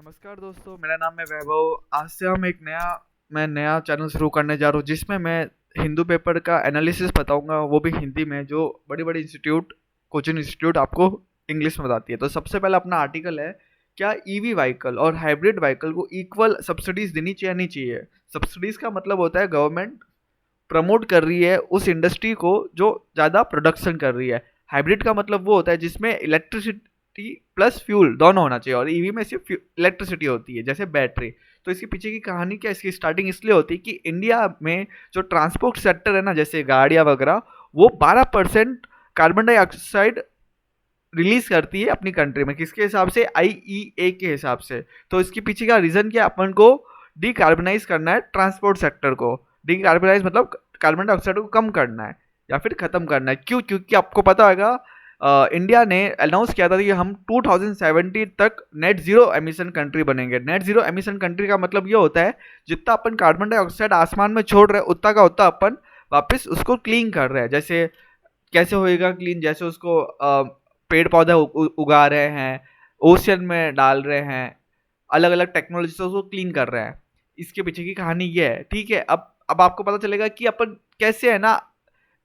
नमस्कार दोस्तों, मेरा नाम है वैभव। आज से हम मैं नया चैनल शुरू करने जा रहा हूँ जिसमें मैं हिंदू पेपर का एनालिसिस बताऊंगा, वो भी हिंदी में, जो बड़ी बड़ी इंस्टीट्यूट, कोचिंग इंस्टीट्यूट आपको इंग्लिश में बताती है। तो सबसे पहला अपना आर्टिकल है, क्या ईवी व्हीकल और हाइब्रिड व्हीकल को इक्वल सब्सिडीज देनी चाहिए या नहीं चाहिए। सब्सिडीज का मतलब होता है गवर्नमेंट प्रमोट कर रही है उस इंडस्ट्री को जो ज़्यादा प्रोडक्शन कर रही है। हाइब्रिड का मतलब वो होता है जिसमें इलेक्ट्रिसिटी प्लस फ्यूल दोनों होना चाहिए, और ईवी में सिर्फ इलेक्ट्रिसिटी होती है, जैसे बैटरी। तो इसके पीछे की कहानी क्या, इसकी स्टार्टिंग इसलिए होती है कि इंडिया में जो ट्रांसपोर्ट सेक्टर है ना, जैसे गाड़ियाँ वगैरह, वो 12% कार्बन डाइऑक्साइड रिलीज करती है अपनी कंट्री में। किसके हिसाब से? IEA के हिसाब से। तो इसके पीछे का रीजन क्या, अपन को डीकार्बनाइज करना है ट्रांसपोर्ट सेक्टर को। डीकार्बनाइज मतलब कार्बन डाइऑक्साइड को कम करना है या फिर खत्म करना है। क्यों? क्योंकि आपको पता होगा इंडिया ने अनाउंस किया था कि हम 2070 तक नेट जीरो एमिशन कंट्री बनेंगे। नेट जीरो एमिशन कंट्री का मतलब ये होता है जितना अपन कार्बन डाइऑक्साइड आसमान में छोड़ रहे हैं उतना का उतना अपन वापस उसको क्लीन कर रहे हैं। जैसे कैसे होएगा क्लीन? जैसे उसको पेड़ पौधे उगा रहे हैं, ओशियन में डाल रहे हैं, अलग अलग टेक्नोलॉजी से उसको क्लीन कर रहे हैं। इसके पीछे की कहानी ये है, ठीक है। अब आपको पता चलेगा कि अपन कैसे है ना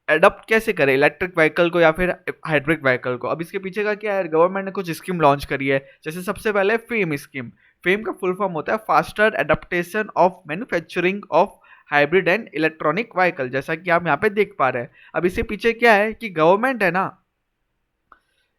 एडप्ट कैसे करें इलेक्ट्रिक व्हीकल को या फिर हाइब्रिड व्हीकल को। अब इसके पीछे का क्या है, गवर्नमेंट ने कुछ स्कीम लॉन्च करी है। जैसे सबसे पहले फेम स्कीम। फेम का फुल फॉर्म होता है faster adaptation of manufacturing of hybrid and electronic vehicle, जैसा कि आप यहाँ पे देख पा रहे हैं। अब इसके पीछे क्या है कि गवर्नमेंट है ना,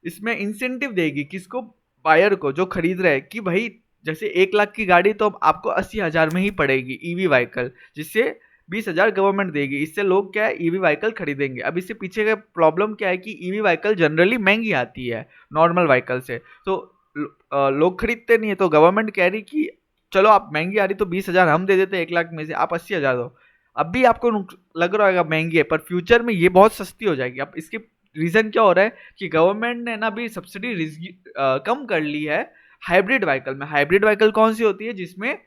इसमें इंसेंटिव देगी किसको? बायर को, जो खरीद रहे हैं, कि भाई जैसे 1 लाख की गाड़ी तो अब आपको 80,000 में ही पड़ेगी ईवी व्हीकल, जिससे 20,000 गवर्नमेंट देगी। इससे लोग क्या है, ईवी व्हीकल खरीदेंगे। अब इससे पीछे का प्रॉब्लम क्या है कि ईवी व्हीकल जनरली महंगी आती है नॉर्मल व्हीकल से, तो लोग खरीदते नहीं है। तो गवर्नमेंट कह रही कि चलो आप महंगी आ रही तो 20,000 हम दे देते, 1 लाख में से आप 80,000 दो। अब भी आपको लग रहा होगा महंगी है, पर फ्यूचर में ये बहुत सस्ती हो जाएगी। अब इसके रीजन क्या हो रहा है कि गवर्नमेंट ने ना भी सब्सिडी कम कर ली है हाइब्रिड व्हीकल में। हाइब्रिड व्हीकल कौन सी होती है? जिसमें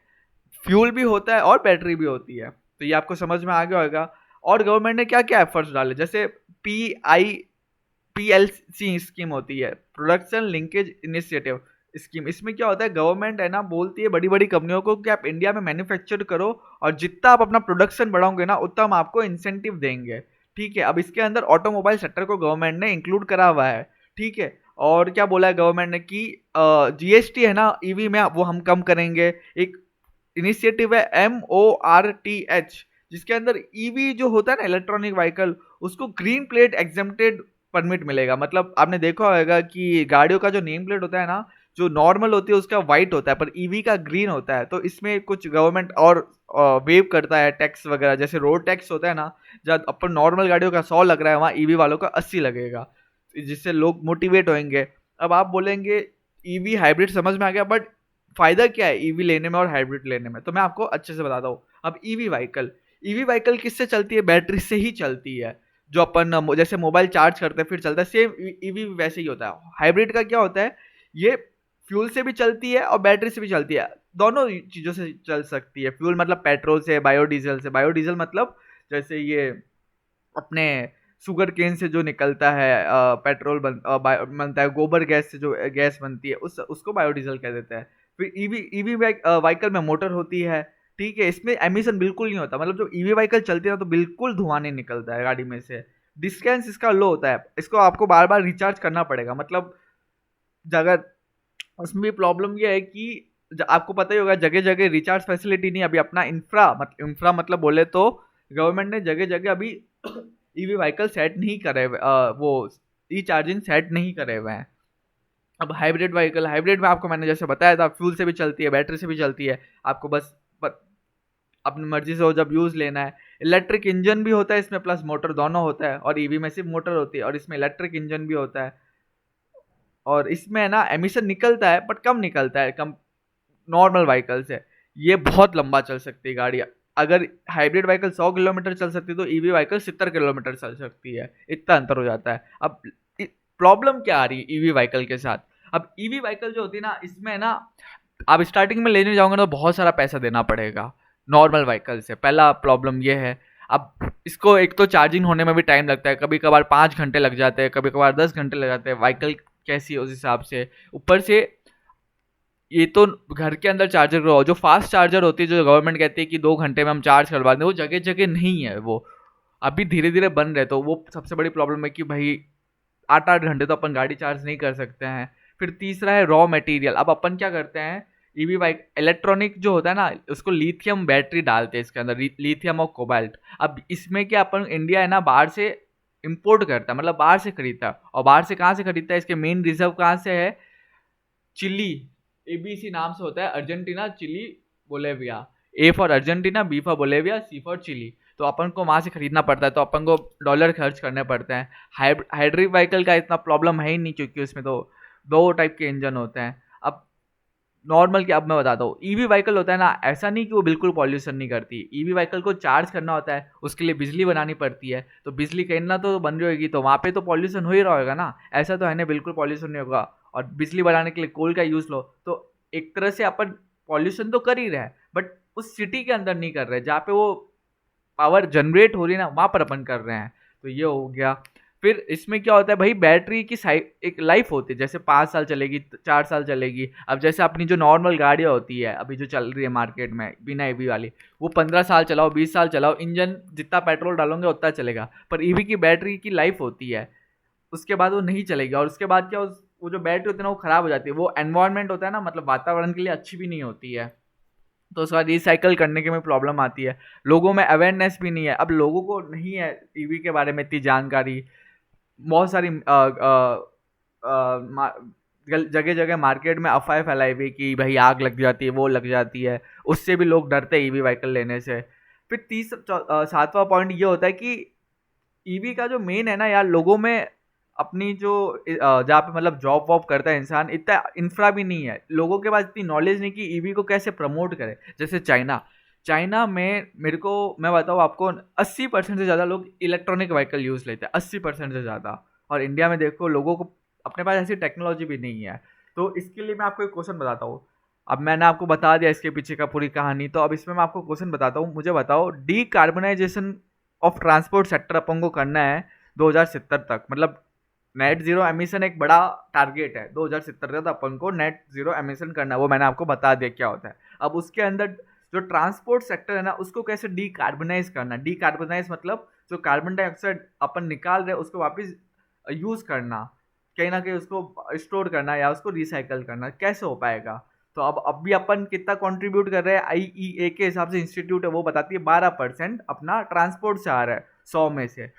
फ्यूल भी होता है और बैटरी भी होती है। तो ये आपको समझ में आ गया होगा। और गवर्नमेंट ने क्या क्या एफर्ट्स डाले, जैसे PLC स्कीम होती है, प्रोडक्शन लिंकेज इनिशिएटिव स्कीम। इसमें क्या होता है, गवर्नमेंट है ना बोलती है बड़ी बड़ी कंपनियों को कि आप इंडिया में मैन्युफैक्चर करो, और जितना आप अपना प्रोडक्शन बढ़ाओगे ना उतना हम आपको इंसेंटिव देंगे। ठीक है। अब इसके अंदर ऑटोमोबाइल सेक्टर को गवर्नमेंट ने इंक्लूड करा हुआ है। ठीक है। और क्या बोला है गवर्नमेंट ने कि GST है ना ईवी में, वो हम कम करेंगे। एक इनिशिएटिव है MORTH, जिसके अंदर ईवी जो होता है ना इलेक्ट्रॉनिक व्हीकल, उसको ग्रीन प्लेट एग्जेम्प्टेड परमिट मिलेगा। मतलब आपने देखा होगा कि गाड़ियों का जो नेम प्लेट होता है ना, जो नॉर्मल होती है उसका वाइट होता है, पर ईवी का ग्रीन होता है। तो इसमें कुछ गवर्नमेंट और वेव करता है टैक्स वगैरह। जैसे रोड टैक्स होता है ना, जब अपन नॉर्मल गाड़ियों का 100 लग रहा है, वहाँ ईवी वालों का 80 लगेगा, जिससे लोग मोटिवेट होंगे। अब आप बोलेंगे ईवी हाइब्रिड समझ में आ गया, बट फायदा क्या है ईवी लेने में और हाइब्रिड लेने में? तो मैं आपको अच्छे से बताता हूँ। अब ईवी व्हीकल किससे चलती है? बैटरी से ही चलती है। जो अपन जैसे मोबाइल चार्ज करते हैं फिर चलता है, सेम ईवी वैसे ही होता है। हाइब्रिड का क्या होता है, ये फ्यूल से भी चलती है और बैटरी से भी चलती है, दोनों चीज़ों से चल सकती है। फ्यूल मतलब पेट्रोल से, बायोडीजल से। बायोडीजल मतलब जैसे ये अपने शुगर केन से जो निकलता है पेट्रोल बनता है, गोबर गैस से जो गैस बनती है उसको बायोडीजल कह देते हैं। फिर ईवी व्हीकल में मोटर होती है। ठीक है। इसमें एमिशन बिल्कुल नहीं होता, मतलब जो ईवी व्हीकल चलती है ना तो बिल्कुल धुआं नहीं निकलता है गाड़ी में से। डिस्टेंस इसका लो होता है, इसको आपको बार बार रिचार्ज करना पड़ेगा। मतलब जगह उसमें भी प्रॉब्लम ये है कि आपको पता ही होगा जगह जगह रिचार्ज फैसिलिटी नहीं। अभी अपना इंफ्रा मतलब बोले तो गवर्नमेंट ने जगह जगह अभी ईवी व्हीकल सेट नहीं करे हुए, वो ई चार्जिंग सेट नहीं करे हुए हैं। अब हाइब्रिड में आपको मैंने जैसे बताया था, फ्यूल से भी चलती है, बैटरी से भी चलती है। आपको बस अपनी मर्जी से हो जब यूज लेना है। इलेक्ट्रिक इंजन भी होता है इसमें, प्लस मोटर दोनों होता है। और ईवी में सिर्फ मोटर होती है और इसमें इलेक्ट्रिक इंजन भी होता है। और इसमें ना एमिशन निकलता है बट कम निकलता है, कम नॉर्मल व्हीकल से। ये बहुत लंबा चल सकती है गाड़ी। अगर हाइब्रिड व्हीकल 100 किलोमीटर चल सकती है तो ईवी व्हीकल 70 किलोमीटर चल सकती है। इतना अंतर हो जाता है। अब प्रॉब्लम क्या आ रही है ईवी व्हीकल के साथ? अब ईवी व्हीकल जो होती है ना, इसमें ना आप स्टार्टिंग में लेने जाओगे ना तो बहुत सारा पैसा देना पड़ेगा नॉर्मल व्हीकल से। पहला प्रॉब्लम ये है। अब इसको एक तो चार्जिंग होने में भी टाइम लगता है, कभी कभार 5 घंटे लग जाते हैं, कभी कभार 10 घंटे लग जाते हैं। व्हीकल कैसी है उस हिसाब से। ऊपर से ये तो घर के अंदर चार्जर करवाओ, जो फास्ट चार्जर होती है जो गवर्नमेंट कहती है कि 2 घंटे में हम चार्ज करवा दें, वो जगह जगह नहीं है, वो अभी धीरे धीरे बन रहे। तो वो सबसे बड़ी प्रॉब्लम है कि भाई 8-8 घंटे तो अपन गाड़ी चार्ज नहीं कर सकते हैं। फिर तीसरा है रॉ मटेरियल। अब अपन क्या करते हैं, ईवी बाइक इलेक्ट्रॉनिक जो होता है ना, उसको लिथियम बैटरी डालते हैं इसके अंदर, लिथियम और कोबाल्ट। अब इसमें क्या, अपन इंडिया है ना बाहर से इंपोर्ट करता है, मतलब बाहर से खरीदता है। और बाहर से कहाँ से खरीदता है, इसके मेन रिजर्व कहाँ से है, चिली, एबीसी नाम से होता है, Argentina, Chile, Bolivia. A for Argentina, B for Bolivia, C for Chile. तो अपन को वहाँ से खरीदना पड़ता है, तो अपन को डॉलर खर्च करने पड़ते हैं। हाइब्रिड व्हीकल का इतना प्रॉब्लम है ही नहीं, क्योंकि उसमें तो दो टाइप के इंजन होते हैं। अब नॉर्मल क्या, अब मैं बताता हूँ, ईवी व्हीकल होता है ना, ऐसा नहीं कि वो बिल्कुल पॉल्यूशन नहीं करती। ईवी व्हीकल को चार्ज करना होता है, उसके लिए बिजली बनानी पड़ती है। तो बिजली कहीं ना तो बन रही होगी, तो वहाँ पे तो पॉल्यूशन हो ही रहा होगा ना। ऐसा तो है ना बिल्कुल पॉल्यूशन नहीं होगा। और बिजली बनाने के लिए कोल का यूज़ लो, तो एक तरह से अपन पॉल्यूशन तो कर ही रहे हैं, बट उस सिटी के अंदर नहीं कर रहे जहाँ पे वो पावर जनरेट हो रही है ना, वहाँ पर अपन कर रहे हैं। तो ये हो गया। फिर इसमें क्या होता है भाई, बैटरी की एक लाइफ होती है, जैसे 5 साल चलेगी, 4 साल चलेगी। अब जैसे अपनी जो नॉर्मल गाड़ियाँ होती है अभी जो चल रही है मार्केट में बिना ईवी वाली, वो 15 साल चलाओ, 20 साल चलाओ, इंजन जितना पेट्रोल डालोगे उतना चलेगा। पर ईवी की बैटरी की लाइफ होती है, उसके बाद वो नहीं चलेगी। और उसके बाद क्या, वो जो बैटरी होती है ना वो ख़राब हो जाती है। वो एनवायरनमेंट होता है ना, मतलब वातावरण के लिए अच्छी भी नहीं होती है। तो उसके बाद रिसाइकल करने के में प्रॉब्लम आती है। लोगों में अवेयरनेस भी नहीं है, अब लोगों को नहीं है ईवी के बारे में इतनी जानकारी। बहुत सारी जगह जगह मार्केट में अफवाहें फैलाई हुई कि भाई आग लग जाती है, वो लग जाती है, उससे भी लोग डरते हैं ईवी व्हीकल लेने से। फिर 7वां पॉइंट ये होता है कि ईवी का जो मेन है ना यार, लोगों में अपनी जो जहाँ पे मतलब जॉब वॉब करता है इंसान, इतना इंफ्रा भी नहीं है लोगों के पास, इतनी नॉलेज नहीं कि ईवी को कैसे प्रमोट करे। जैसे चाइना, चाइना में मेरे को, मैं बताऊँ आपको, 80% से ज़्यादा लोग इलेक्ट्रॉनिक व्हीकल यूज़ लेते हैं, 80% से ज़्यादा। और इंडिया में देखो, लोगों को अपने पास ऐसी टेक्नोलॉजी भी नहीं है। तो इसके लिए मैं आपको एक क्वेश्चन बताता हूँ। अब मैंने आपको बता दिया इसके पीछे का पूरी कहानी, तो अब इसमें मैं आपको क्वेश्चन बताता हूँ। मुझे बताओ, डीकार्बनाइजेशन ऑफ ट्रांसपोर्ट सेक्टर अपन को करना है 2070 तक, मतलब नेट जीरो एमिशन एक बड़ा टारगेट है। 2070 तक अपन को नेट जीरो एमिशन करना है, वो मैंने आपको बता दिया क्या होता है। अब उसके अंदर जो ट्रांसपोर्ट सेक्टर है ना, उसको कैसे डीकार्बनाइज करना। डीकार्बनाइज मतलब जो कार्बन डाइऑक्साइड अपन निकाल रहे हैं उसको वापस यूज़ करना, कहीं ना कहीं उसको स्टोर करना या उसको रिसाइकल करना, कैसे हो पाएगा। तो अब भी अपन कितना कंट्रीब्यूट कर रहे हैं, IEA के हिसाब से इंस्टीट्यूट है वो बताती है 12% अपना ट्रांसपोर्ट से आ रहा है 100 में से,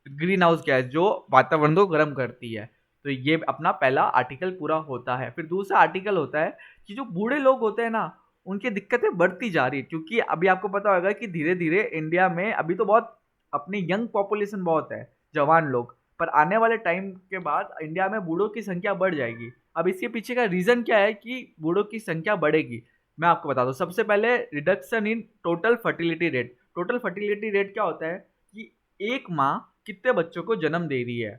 ग्रीन हाउस गैस जो वातावरण को गर्म करती है। तो ये अपना पहला आर्टिकल पूरा होता है। फिर दूसरा आर्टिकल होता है कि जो बूढ़े लोग होते हैं ना, उनकी दिक्कतें बढ़ती जा रही है, क्योंकि अभी आपको पता होगा कि धीरे धीरे इंडिया में अभी तो बहुत अपनी यंग पॉपुलेशन बहुत है, जवान लोग, पर आने वाले टाइम के बाद इंडिया में बूढ़ों की संख्या बढ़ जाएगी। अब इसके पीछे का रीज़न क्या है कि बूढ़ों की संख्या बढ़ेगी, मैं आपको बता दूं। सबसे पहले reduction in total fertility rate. Total fertility rate क्या होता है कि एक माँ कितने बच्चों को जन्म दे रही है।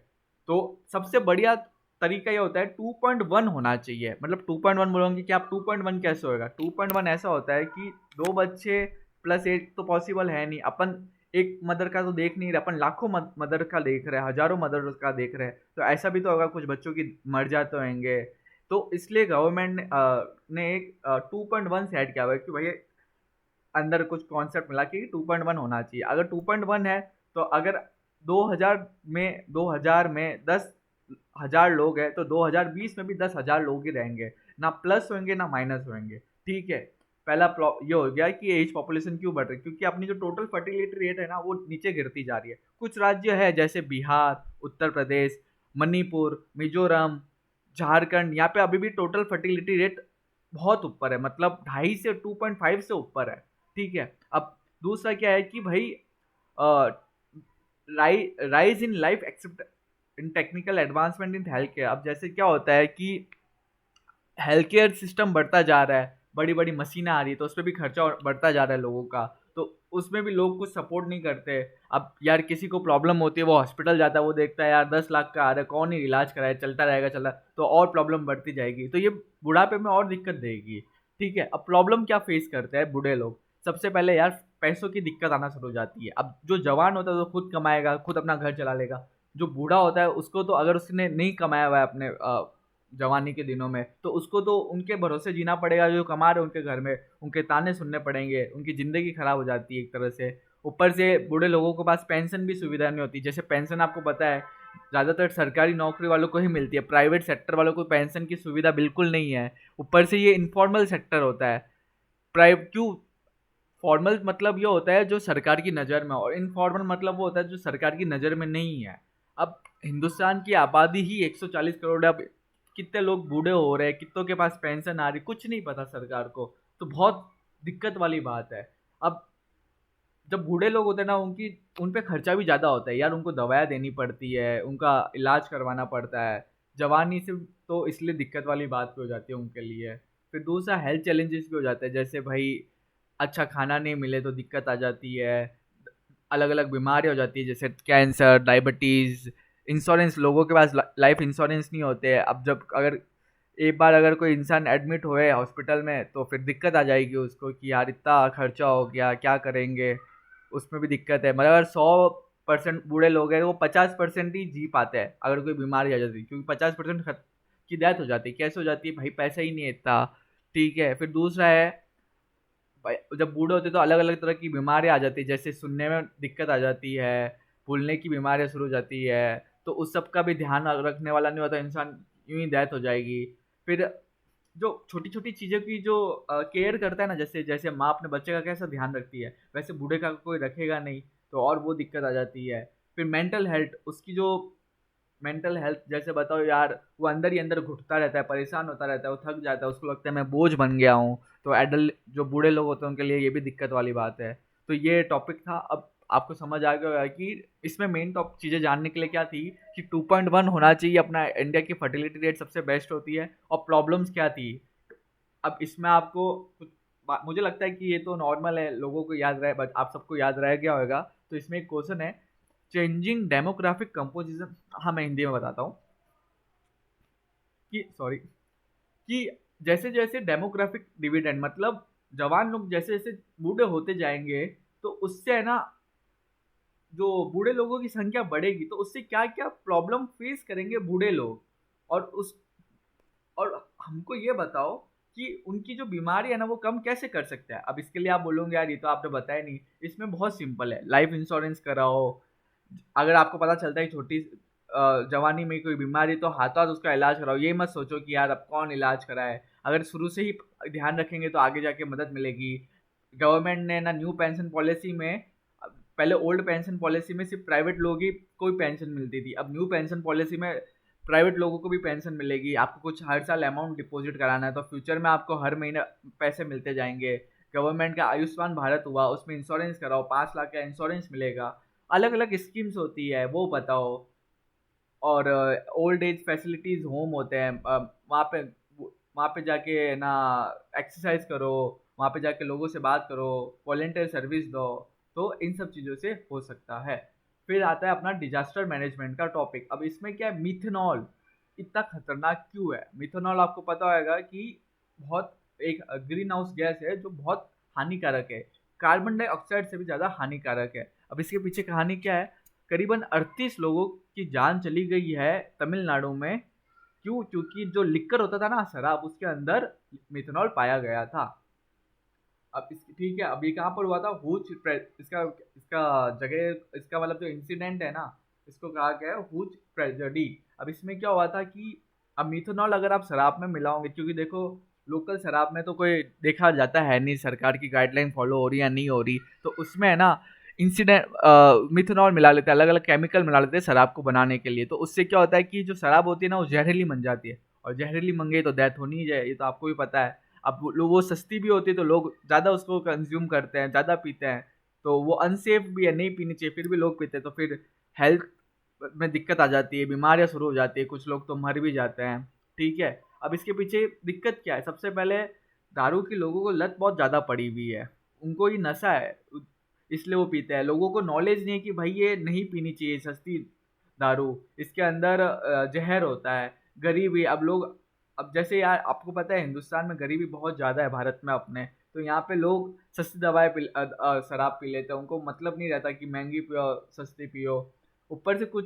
तो सबसे बढ़िया तरीका ये होता है 2.1 होना चाहिए। मतलब 2.1 बोलोगे कि आप 2.1 कैसे होएगा, 2.1 ऐसा होता है कि 2 बच्चे प्लस 8 तो पॉसिबल है नहीं। अपन एक मदर का तो देख नहीं रहे, अपन लाखों मदर का देख रहे हैं, हजारों मदर का देख रहे हैं। तो ऐसा भी तो होगा, कुछ बच्चों की मर जाते होंगे। तो इसलिए गवर्नमेंट ने एक 2.1 सेट किया हुआ है कि भाई अंदर कुछ कॉन्सेप्ट मिला कि 2.1 होना चाहिए। अगर 2.1 है तो अगर 2000 में 10,000 लोग हैं, तो 2020 में भी 10,000 लोग ही रहेंगे, ना प्लस होंगे ना माइनस होंगे। ठीक है, पहला ये हो गया कि एज पॉपुलेशन क्यों बढ़ रही है, क्योंकि अपनी जो टोटल फर्टिलिटी रेट है ना वो नीचे गिरती जा रही है। कुछ राज्य है जैसे बिहार, उत्तर प्रदेश, मणिपुर, मिजोरम, झारखंड, यहाँ पे अभी भी टोटल फर्टिलिटी रेट बहुत ऊपर है, मतलब 2.5 से 2.5 से ऊपर है। ठीक है, अब दूसरा क्या है कि भाई rise in life accept in technical advancement in health care. अब जैसे क्या होता है कि हेल्थ केयर सिस्टम बढ़ता जा रहा है, बड़ी बड़ी मशीनें आ रही है, तो उस पर भी खर्चा बढ़ता जा रहा है लोगों का, तो उसमें भी लोग कुछ सपोर्ट नहीं करते। अब यार किसी को प्रॉब्लम होती है, वो हॉस्पिटल जाता है, वो देखता है यार 10 लाख का आ रहा है, कौन ही इलाज कराए, चलता रहेगा चला, तो और प्रॉब्लम बढ़ती जाएगी, तो ये बुढ़ापे में और दिक्कत देगी। ठीक है, अब प्रॉब्लम क्या फेस करते हैं बूढ़े लोग। सबसे पहले यार पैसों की दिक्कत आना शुरू हो जाती है। अब जो जवान होता है वो खुद कमाएगा, खुद अपना घर चला लेगा। जो बूढ़ा होता है उसको तो अगर उसने नहीं कमाया हुआ है अपने जवानी के दिनों में, तो उसको तो उनके भरोसे जीना पड़ेगा, जो कमा रहे हैं उनके घर में, उनके ताने सुनने पड़ेंगे, उनकी ज़िंदगी खराब हो जाती है एक तरह से। ऊपर से बूढ़े लोगों के पास पेंशन भी सुविधा नहीं होती, जैसे पेंशन आपको पता है ज़्यादातर सरकारी नौकरी वालों को ही मिलती है, प्राइवेट सेक्टर वालों को पेंशन की सुविधा बिल्कुल नहीं है। ऊपर से ये इनफॉर्मल सेक्टर होता है। प्राइव क्यों फॉर्मल मतलब ये होता है जो सरकार की नज़र में, और इनफॉर्मल मतलब वो होता है जो सरकार की नज़र में नहीं है। अब हिंदुस्तान की आबादी ही 140 करोड़ है, अब कितने लोग बूढ़े हो रहे हैं, कितनों के पास पेंशन आ रही, कुछ नहीं पता सरकार को, तो बहुत दिक्कत वाली बात है। अब जब बूढ़े लोग होते हैं ना, उनकी उन पे खर्चा भी ज़्यादा होता है यार, उनको दवाएं देनी पड़ती है, उनका इलाज करवाना पड़ता है। जवानी से तो इसलिए दिक्कत वाली बात भी हो जाती है उनके लिए। फिर दूसरा हेल्थ चैलेंजेस भी हो जाते हैं, जैसे भाई अच्छा खाना नहीं मिले तो दिक्कत आ जाती है, अलग अलग बीमारी हो जाती है जैसे कैंसर, डायबिटीज़। इंश्योरेंस लोगों के पास लाइफ इंश्योरेंस नहीं होते हैं। अब जब अगर एक बार अगर कोई इंसान एडमिट हुए हॉस्पिटल में, तो फिर दिक्कत आ जाएगी उसको कि यार इतना खर्चा हो गया, क्या करेंगे, उसमें भी दिक्कत है। मतलब अगर 100% बूढ़े लोग हैं तो वो 50% ही जी पाते हैं अगर कोई बीमारी आ जाती है, क्योंकि 50% की डेथ हो जाती है। कैसे हो जाती है भाई, पैसा ही नहीं है इतना। ठीक है, फिर दूसरा है जब बूढ़े होते हैं तो अलग अलग तरह की बीमारियाँ आ जाती है, जैसे सुनने में दिक्कत आ जाती है, भूलने की बीमारियाँ शुरू हो जाती है, तो उस सब का भी ध्यान रखने वाला नहीं होता इंसान, यूं ही डेथ हो जाएगी। फिर जो छोटी छोटी चीज़ों की जो केयर करता है ना, जैसे जैसे माँ अपने बच्चे का कैसा ध्यान रखती है, वैसे बूढ़े का कोई रखेगा नहीं, तो और वो दिक्कत आ जाती है। फिर मेंटल हेल्थ, उसकी जो मेंटल हेल्थ, जैसे बताओ यार, वो अंदर ही अंदर घुटता रहता है, परेशान होता रहता है, वो थक जाता है, उसको लगता है मैं बोझ बन गया हूँ। तो एडल्ट जो बूढ़े लोग होते हैं उनके लिए ये भी दिक्कत वाली बात है। तो ये टॉपिक था। अब आपको समझ आ गया होगा कि इसमें मेन टॉप चीज़ें जानने के लिए क्या थी, कि 2.1 होना चाहिए अपना, इंडिया की फर्टिलिटी रेट सबसे बेस्ट होती है, और प्रॉब्लम्स क्या थी। अब इसमें आपको कुछ मुझे लगता है कि ये तो नॉर्मल है, लोगों को याद रहे, बट आप सबको याद रह गया होगा। तो इसमें एक क्वेश्चन है, चेंजिंग डेमोग्राफिक कंपोजिशन। हाँ, मैं हिंदी में बताता हूँ कि सॉरी, कि जैसे जैसे डेमोग्राफिक डिविडेंड मतलब जवान लोग जैसे जैसे बूढ़े होते जाएंगे, तो उससे है ना, जो बूढ़े लोगों की संख्या बढ़ेगी, तो उससे क्या क्या प्रॉब्लम फेस करेंगे बूढ़े लोग। और उस और हमको ये बताओ कि उनकी जो बीमारी है ना, वो कम कैसे कर सकते हैं। अब इसके लिए आप बोलोगे यार ये तो आपने बताया नहीं। इसमें बहुत सिंपल है, लाइफ इंश्योरेंस कराओ। अगर आपको पता चलता है छोटी जवानी में कोई बीमारी, तो हाथों हाथ उसका इलाज कराओ। ये मत सोचो कि यार अब कौन इलाज कराए। अगर शुरू से ही ध्यान रखेंगे तो आगे जाके मदद मिलेगी। गवर्नमेंट ने ना न्यू पेंशन पॉलिसी में, पहले ओल्ड पेंशन पॉलिसी में सिर्फ प्राइवेट लोग ही कोई पेंशन मिलती थी, अब न्यू पेंशन पॉलिसी में प्राइवेट लोगों को भी पेंशन मिलेगी। आपको कुछ हर साल अमाउंट डिपॉजिट कराना है, तो फ्यूचर में आपको हर महीने पैसे मिलते जाएंगे। गवर्नमेंट का आयुष्मान भारत हुआ, उसमें इंश्योरेंस कराओ, 5 लाख का इंश्योरेंस मिलेगा। अलग अलग स्कीम्स होती है, वो बताओ। और ओल्ड एज फैसिलिटीज़ होम होते हैं, वहाँ पे जाके ना एक्सरसाइज करो, वहाँ पे जाके लोगों से बात करो, वॉलेंटियर सर्विस दो। तो इन सब चीज़ों से हो सकता है। फिर आता है अपना डिजास्टर मैनेजमेंट का टॉपिक। अब इसमें क्या है, मिथेनॉल इतना खतरनाक क्यों है। मिथेनॉल आपको पता होगा कि बहुत एक ग्रीन हाउस गैस है जो बहुत हानिकारक है, कार्बन डाइऑक्साइड से भी ज़्यादा हानिकारक है। अब इसके पीछे कहानी क्या है, करीबन 38 लोगों की जान चली गई है तमिलनाडु में। क्यों? क्योंकि जो लिक्कर होता था ना, शराब, उसके अंदर मिथेनॉल पाया गया था। अब इस ठीक है, अब ये कहाँ पर हुआ था, इसका इसका जगह, इसका मतलब जो इंसिडेंट है ना, इसको कहा गया है हुच ट्रेजेडी। अब इसमें क्या हुआ था कि अब मिथेनॉल अगर आप शराब में मिलाओगे, क्योंकि देखो लोकल शराब में तो कोई देखा जाता है नहीं सरकार की गाइडलाइन फॉलो हो रही या नहीं हो रही, तो उसमें है ना इंसिडेंट मिथेनॉल मिला लेते हैं, अलग अलग केमिकल मिला लेते हैं शराब को बनाने के लिए। तो उससे क्या होता है कि जो शराब होती है ना, वो जहरीली बन जाती है, और जहरीली बन गई तो डेथ होनी ही है, ये तो आपको भी पता है। अब वो सस्ती भी होती है, तो लोग ज़्यादा उसको कंज्यूम करते हैं, ज़्यादा पीते हैं, तो वो अनसेफ भी है, नहीं पीनी चाहिए, फिर भी लोग पीते हैं, तो फिर हेल्थ में दिक्कत आ जाती है, बीमारियाँ शुरू हो जाती है, कुछ लोग तो मर भी जाते हैं। ठीक है, अब इसके पीछे दिक्कत क्या है, सबसे पहले दारू की लोगों को लत बहुत ज़्यादा पड़ी हुई है, उनको ये नशा है, इसलिए वो पीते हैं। लोगों को नॉलेज नहीं है कि भाई ये नहीं पीनी चाहिए सस्ती दारू, इसके अंदर जहर होता है। गरीबी, अब लोग, अब जैसे यार आपको पता है हिंदुस्तान में गरीबी बहुत ज़्यादा है भारत में अपने, तो यहाँ पे लोग सस्ती दवाएं शराब पी लेते हैं, उनको मतलब नहीं रहता कि महंगी पियो सस्ती पियो। ऊपर से कुछ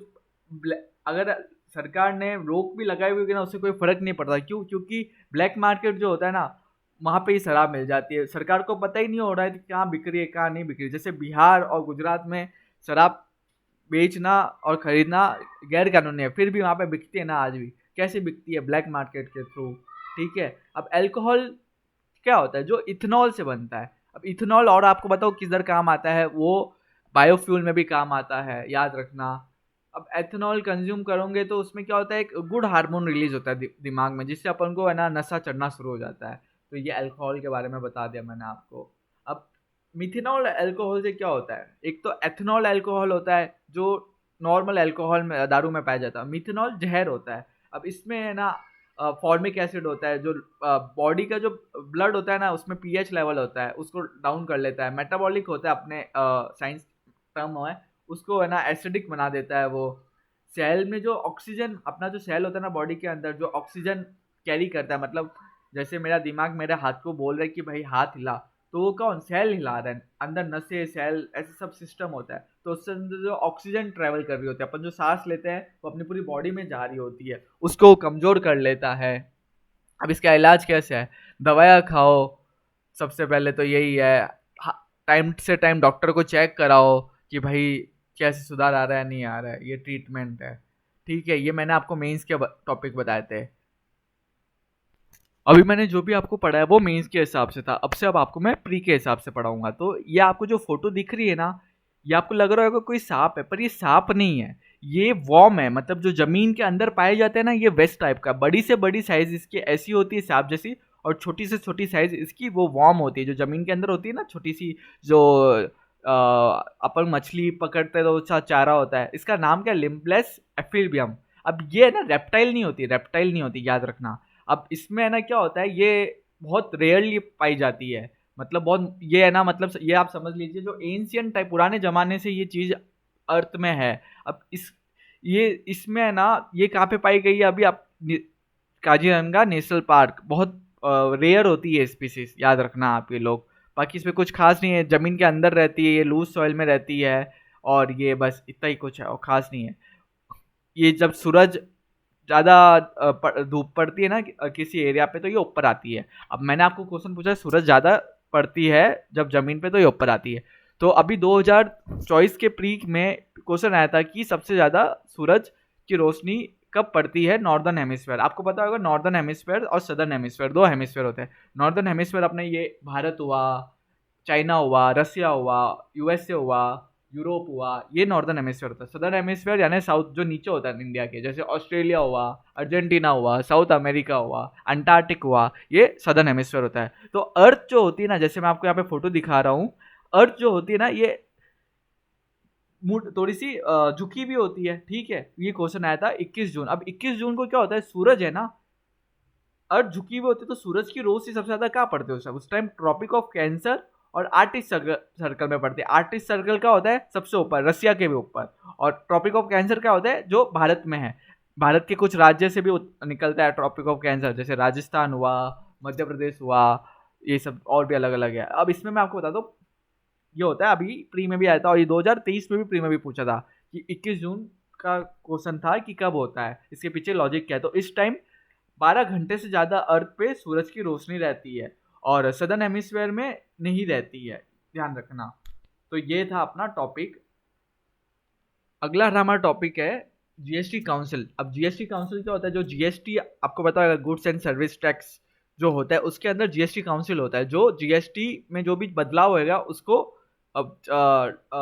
अगर सरकार ने रोक भी लगाई हुई है ना, उससे कोई फर्क नहीं पड़ता। क्यों? क्योंकि ब्लैक मार्केट जो होता है ना, वहाँ पे ही शराब मिल जाती है। सरकार को पता ही नहीं हो रहा है कि कहाँ बिक रही है, कहाँ नहीं बिक रही है। जैसे बिहार और गुजरात में शराब बेचना और खरीदना गैर कानूनी है, फिर भी वहाँ पे बिकती है ना आज भी। कैसे बिकती है? ब्लैक मार्केट के थ्रू। ठीक है। अब अल्कोहल क्या होता है? जो इथेनॉल से बनता है। अब इथेनॉल और आपको बताओ किधर काम आता है? वो बायोफ्यूल में भी काम आता है, याद रखना। अब एथेनॉल कंज्यूम करोगे तो उसमें क्या होता है, एक गुड हार्मोन रिलीज होता है दिमाग में, जिससे अपन को है ना नशा चढ़ना शुरू हो जाता है। तो ये अल्कोहल के बारे में बता दिया मैंने आपको। अब मिथेनॉल अल्कोहल से क्या होता है? एक तो एथेनॉल अल्कोहल होता है जो नॉर्मल अल्कोहल में, दारू में पाया जाता है। मिथेनॉल जहर होता है। अब इसमें है ना फॉर्मिक एसिड होता है, जो बॉडी का जो ब्लड होता है ना, उसमें पीएच लेवल होता है, उसको डाउन कर लेता है। मेटाबॉलिक होता है, अपने साइंस टर्म है, उसको है ना एसिडिक बना देता है वो। सेल में जो ऑक्सीजन, अपना जो सेल होता है ना बॉडी के अंदर, जो ऑक्सीजन कैरी करता है, मतलब जैसे मेरा दिमाग मेरे हाथ को बोल रहा है कि भाई हाथ हिला, तो वो कौन? सेल हिला रहा है। अंदर नसें, सेल, ऐसे सब सिस्टम होता है। तो उससे अंदर जो ऑक्सीजन ट्रेवल कर रही होती है, अपन जो सांस लेते हैं वो अपनी पूरी बॉडी में जा रही होती है, उसको कमजोर कर लेता है। अब इसका इलाज कैसे है? दवाइयाँ खाओ, सबसे पहले तो यही है। टाइम से टाइम डॉक्टर को चेक कराओ कि भाई कैसे सुधार आ रहा है, नहीं आ रहा है। ये ट्रीटमेंट है। ठीक है। ये मैंने आपको मेंस के टॉपिक बताए थे। अभी मैंने जो भी आपको पढ़ा है वो मेंस के हिसाब से था। अब आपको मैं प्री के हिसाब से पढ़ाऊंगा। तो ये आपको जो फोटो दिख रही है ना, ये आपको लग रहा होगा कोई सांप है, पर ये सांप नहीं है। ये वॉर्म है। मतलब जो जमीन के अंदर पाए जाते हैं ना, ये वेस्ट टाइप का। बड़ी से बड़ी साइज इसकी ऐसी होती है सांप जैसी, और छोटी से छोटी साइज इसकी वो वॉर्म होती है, जो जमीन के अंदर होती है ना, छोटी सी। जो अपन मछली पकड़ते हैं तो उसका चारा होता है। इसका नाम क्या है? लिम्बलेस एफिबियम। अब ये है ना रेप्टाइल नहीं होती, रेप्टाइल नहीं होती, याद रखना। अब इसमें है ना क्या होता है, ये बहुत रेयरली पाई जाती है। मतलब बहुत, ये है ना, मतलब ये आप समझ लीजिए, जो एंशियंट टाइप पुराने जमाने से ये चीज अर्थ में है। अब ये इसमें है ना, ये कहाँ पे पाई गई है? अभी आप काजीरंगा नेशनल पार्क। बहुत रेयर होती है स्पीसीज, याद रखना आप ये लोग। बाकी इसमें कुछ खास नहीं है। जमीन के अंदर रहती है, ये लूज सॉइल में रहती है, और ये बस इतना ही कुछ है, और खास नहीं है। ये जब सूरज ज़्यादा धूप पड़ती है ना किसी एरिया पे, तो ये ऊपर आती है। अब मैंने आपको क्वेश्चन पूछा, सूरज ज़्यादा पड़ती है जब जमीन पे, तो ये ऊपर आती है। तो अभी 2024 के प्री में क्वेश्चन आया था कि सबसे ज़्यादा सूरज की रोशनी कब पड़ती है नॉर्दर्न हेमिस्फेयर। आपको पता होगा नॉर्दर्न हेमिस्फेयर और सदर्न हेमिस्फेयर, दो हेमिस्फेयर होते हैं। नॉर्दर्न हेमिस्फेयर अपने ये भारत हुआ, चाइना हुआ, रसिया हुआ, यूएसए हुआ, यूरोप हुआ, ये नॉर्दर्न हेमिस्फीयर होता है। सदर्न हेमिस्फीयर यानी साउथ, जो नीचे होता है इंडिया के, जैसे ऑस्ट्रेलिया हुआ, अर्जेंटीना हुआ, साउथ अमेरिका हुआ, अंटार्कटिक हुआ, ये सदर्न हेमिस्फीयर होता है। तो अर्थ जो होती है ना, जैसे मैं आपको यहाँ पे फोटो दिखा रहा हूँ, अर्थ जो होती है ना, ये थोड़ी सी झुकी भी होती है। ठीक है। ये क्वेश्चन आया था 21 जून। अब 21 जून को क्या होता है, सूरज है ना, अर्थ झुकी हुई होती है, तो सूरज की रोशनी सबसे ज्यादा कहाँ पड़ती है उस टाइम? ट्रॉपिक ऑफ कैंसर और आर्टिक सर्कल में पड़ती है। आर्टिक सर्कल का होता है सबसे ऊपर, रसिया के भी ऊपर। और ट्रॉपिक ऑफ कैंसर का होता है जो भारत में है। भारत के कुछ राज्य से भी निकलता है ट्रॉपिक ऑफ कैंसर, जैसे राजस्थान हुआ, मध्य प्रदेश हुआ, ये सब और भी अलग अलग है। अब इसमें मैं आपको बता दूं, ये होता है, अभी प्री में भी आया था, और ये 2023 में भी प्री में भी पूछा था कि 21 जून का क्वेश्चन था कि कब होता है, इसके पीछे लॉजिक क्या है। तो इस टाइम 12 घंटे से ज़्यादा अर्थ पे सूरज की रोशनी रहती है, और सदर्न हेमिस्फीयर में नहीं रहती है, ध्यान रखना। तो ये था अपना टॉपिक। अगला हमारा टॉपिक है जीएसटी काउंसिल। अब जीएसटी काउंसिल क्या होता है? जो जीएसटी आपको पता है, गुड्स एंड सर्विस टैक्स जो होता है, उसके अंदर जीएसटी काउंसिल होता है, जो जीएसटी में जो भी बदलाव होएगा उसको अब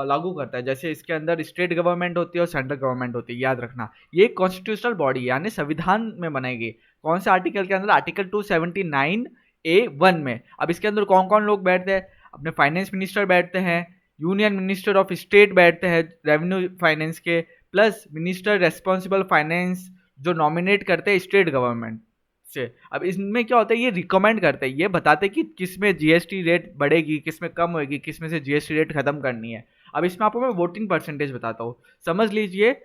लागू करता है। जैसे इसके अंदर स्टेट गवर्नमेंट होती है और सेंट्रल गवर्नमेंट होती है, याद रखना। ये कॉन्स्टिट्यूशनल बॉडी है, यानी संविधान में बनाएगी। कौन से आर्टिकल के अंदर? आर्टिकल 279A(1) में। अब इसके अंदर कौन कौन लोग बैठते हैं? अपने फाइनेंस मिनिस्टर बैठते हैं, यूनियन मिनिस्टर ऑफ स्टेट बैठते हैं रेवेन्यू फाइनेंस के, प्लस मिनिस्टर रेस्पॉन्सिबल फाइनेंस, जो नॉमिनेट करते हैं स्टेट गवर्नमेंट से। अब इसमें क्या होता है, ये रिकमेंड करते हैं, ये बताते हैं कि किस में जीएसटी रेट बढ़ेगी, किस में कम होगी, किस में से जीएसटी रेट खत्म करनी है। अब इसमें आपको मैं वोटिंग परसेंटेज बताता हूँ, समझ लीजिए।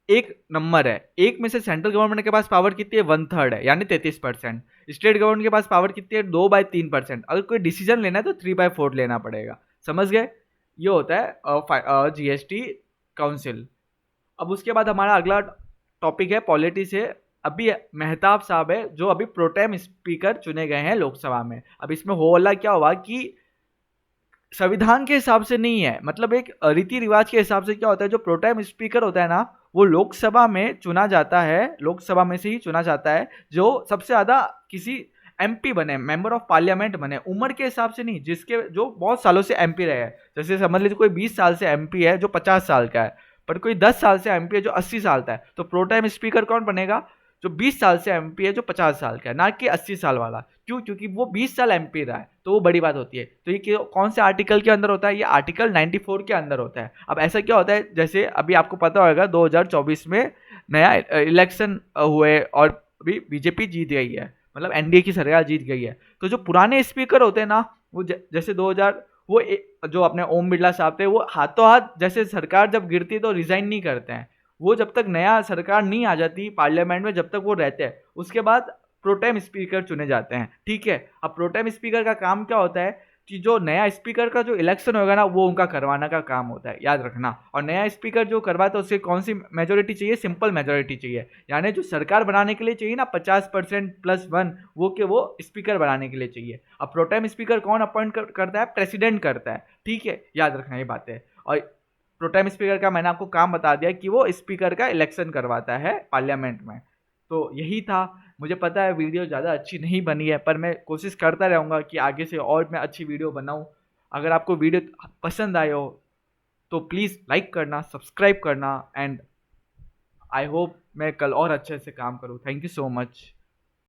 एक नंबर है, एक में से सेंट्रल गवर्नमेंट के पास पावर कितनी है? 1/3 है, यानी 33%। स्टेट गवर्नमेंट के पास पावर कितनी है? 2/3%। अगर कोई डिसीजन लेना है तो 3/4 लेना पड़ेगा। समझ गए? ये होता है जीएसटी काउंसिल। अब उसके बाद हमारा अगला टॉपिक है पॉलिटी से। अभी मेहताब साहब है जो अभी प्रोटेम स्पीकर चुने गए हैं लोकसभा में। अब इसमें हो वाला क्या हुआ कि संविधान के हिसाब से नहीं है, मतलब एक रीति रिवाज के हिसाब से क्या होता है, जो प्रोटेम स्पीकर होता है ना वो लोकसभा में चुना जाता है, लोकसभा में से ही चुना जाता है जो सबसे ज्यादा किसी एमपी बने, मेंबर ऑफ पार्लियामेंट बने, उम्र के हिसाब से नहीं, जिसके जो बहुत सालों से एमपी रहे हैं। जैसे समझ लीजिए कोई 20 साल से एमपी है जो 50 साल का है, पर कोई 10 साल से एमपी है जो 80 साल का है, तो प्रोटेम स्पीकर कौन बनेगा, जो 20 साल से एमपी है जो 50 साल का है, ना कि 80 साल वाला। क्यों? क्योंकि वो 20 साल एमपी रहा है, तो वो बड़ी बात होती है। तो ये कौन से आर्टिकल के अंदर होता है, ये आर्टिकल 94 के अंदर होता है। अब ऐसा क्या होता है, जैसे अभी आपको पता होगा 2024 में नया इलेक्शन हुए और अभी बीजेपी जीत गई है, मतलब एनडीए की सरकार जीत गई है। तो जो पुराने स्पीकर होते हैं ना वो जैसे 2000 वो जो अपने ओम बिरला साहब थे वो हाथों हाथ, जैसे सरकार जब गिरती है तो रिजाइन नहीं करते हैं, वो जब तक नया सरकार नहीं आ जाती पार्लियामेंट में जब तक वो रहते हैं, उसके बाद प्रोटेम स्पीकर चुने जाते हैं। ठीक है, अब प्रोटेम स्पीकर का काम क्या होता है कि जो नया स्पीकर का जो इलेक्शन होगा ना वो उनका करवाना का काम होता है, याद रखना। और नया स्पीकर जो करवाता है उससे कौन सी मेजोरिटी चाहिए, सिंपल मेजोरिटी चाहिए, यानी जो सरकार बनाने के लिए चाहिए ना 50% +1, वो के वो स्पीकर बनाने के लिए चाहिए। अब प्रोटेम स्पीकर कौन अपॉइंट करता है, प्रेसिडेंट करता है। ठीक है, याद रखना ये बातें। और प्रोटेम स्पीकर का मैंने आपको काम बता दिया कि वो स्पीकर का इलेक्शन करवाता है पार्लियामेंट में। तो यही था। मुझे पता है वीडियो ज़्यादा अच्छी नहीं बनी है, पर मैं कोशिश करता रहूँगा कि आगे से और मैं अच्छी वीडियो बनाऊँ। अगर आपको वीडियो पसंद आए हो तो प्लीज़ लाइक करना, सब्सक्राइब करना, एंड आई होप मैं कल और अच्छे से काम करूँ। Thank you so much.